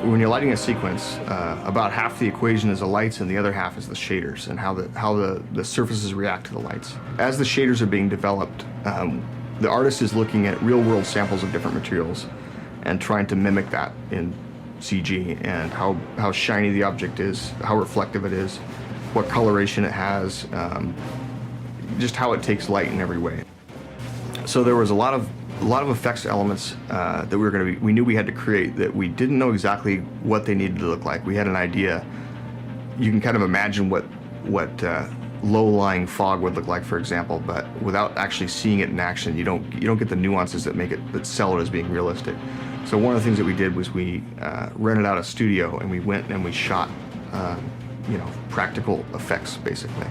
when you're lighting a sequence, about half the equation is the lights and the other half is the shaders and how the surfaces react to the lights. As the shaders are being developed, the artist is looking at real-world samples of different materials and trying to mimic that in CG, and how shiny the object is, how reflective it is, what coloration it has, just how it takes light in every way. So there was a lot of effects elements that we knew we had to create that we didn't know exactly what they needed to look like. We had an idea. You can kind of imagine what low-lying fog would look like, for example, but without actually seeing it in action, you don't get the nuances that sell it as being realistic. So one of the things that we did was we rented out a studio and we went and we shot practical effects, basically.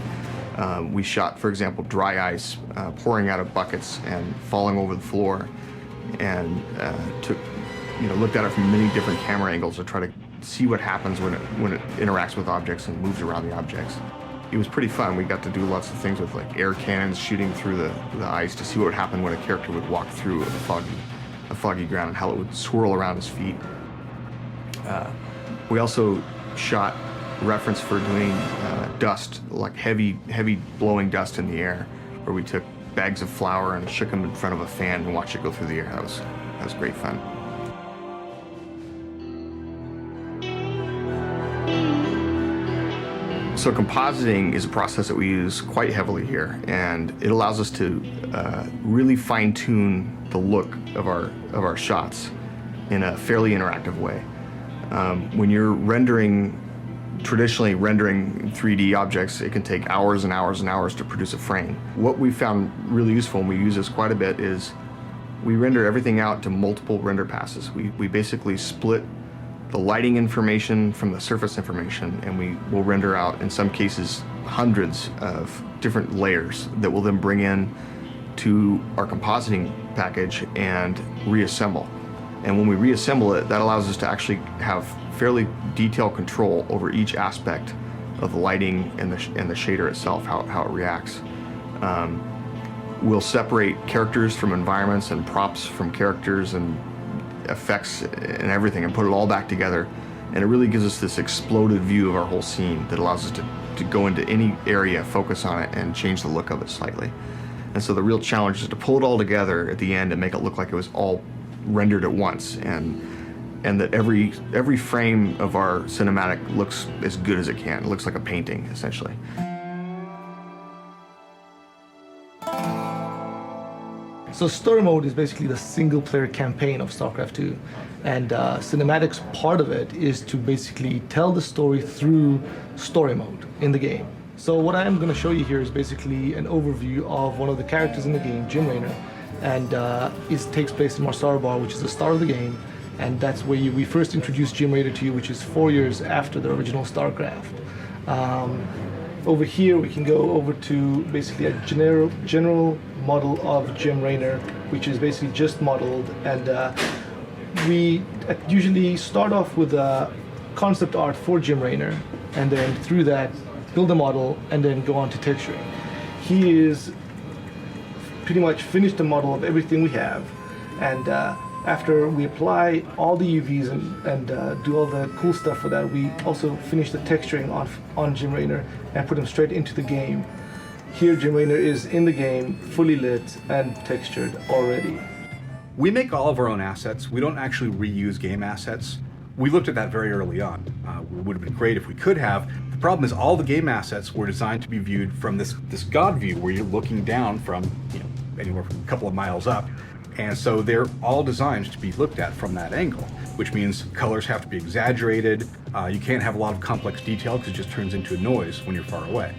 We shot, for example, dry ice pouring out of buckets and falling over the floor, and looked at it from many different camera angles to try to see what happens when it interacts with objects and moves around the objects. It was pretty fun. We got to do lots of things with like air cannons shooting through the ice to see what would happen when a character would walk through a foggy ground and how it would swirl around his feet. We also shot reference for doing dust, like heavy blowing dust in the air, where we took bags of flour and shook them in front of a fan and watched it go through the air. That was great fun. So compositing is a process that we use quite heavily here, and it allows us to really fine-tune the look of our shots in a fairly interactive way. When you're traditionally rendering 3D objects, it can take hours and hours and hours to produce a frame. What we found really useful, and we use this quite a bit, is we render everything out to multiple render passes. We basically split the lighting information from the surface information, and we will render out, in some cases, hundreds of different layers that we'll then bring in to our compositing package and reassemble. And when we reassemble it, that allows us to actually have fairly detailed control over each aspect of the lighting and the shader itself, how it reacts. We'll separate characters from environments and props from characters and effects and everything and put it all back together, and it really gives us this exploded view of our whole scene that allows us to go into any area, focus on it, and change the look of it slightly. And so the real challenge is to pull it all together at the end and make it look like it was all rendered at once, and that every frame of our cinematic looks as good as it can. It looks like a painting, essentially. So story mode is basically the single player campaign of Starcraft 2, and cinematics part of it is to basically tell the story through story mode in the game. So what I am going to show you here is basically an overview of one of the characters in the game, Jim Raynor, and it takes place in Bar, which is the start of the game, and that's where we first introduced Jim Raynor to you, which is 4 years after the original Starcraft. Over here we can go over to basically a general model of Jim Raynor, which is basically just modeled, and we usually start off with a concept art for Jim Raynor, and then through that build a model and then go on to texturing. He is pretty much finished the model of everything we have, and after we apply all the UVs and do all the cool stuff for that, we also finish the texturing on Jim Raynor and put him straight into the game. Here Jim Raynor is in the game, fully lit and textured already. We make all of our own assets. We don't actually reuse game assets. We looked at that very early on. It would have been great if we could have. The problem is all the game assets were designed to be viewed from this God view where you're looking down from anywhere from a couple of miles up. And so they're all designed to be looked at from that angle, which means colors have to be exaggerated. You can't have a lot of complex detail because it just turns into a noise when you're far away.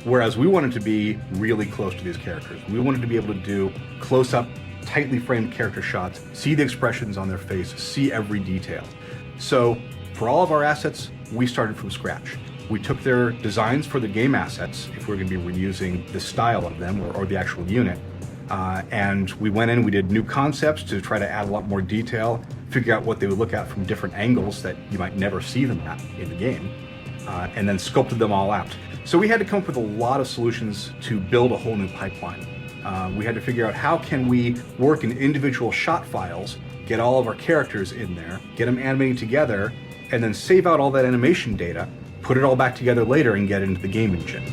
Whereas we wanted to be really close to these characters. We wanted to be able to do close-up, tightly framed character shots, see the expressions on their face, see every detail. So for all of our assets, we started from scratch. We took their designs for the game assets, if we're going to be reusing the style of them or the actual unit, and we went in, we did new concepts to try to add a lot more detail, figure out what they would look at from different angles that you might never see them at in the game, and then sculpted them all out. So we had to come up with a lot of solutions to build a whole new pipeline. We had to figure out how can we work in individual shot files, get all of our characters in there, get them animating together, and then save out all that animation data, put it all back together later, and get it into the game engine.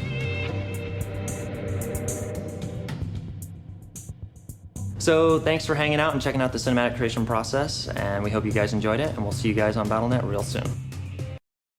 So thanks for hanging out and checking out the cinematic creation process, and we hope you guys enjoyed it, and we'll see you guys on Battle.net real soon.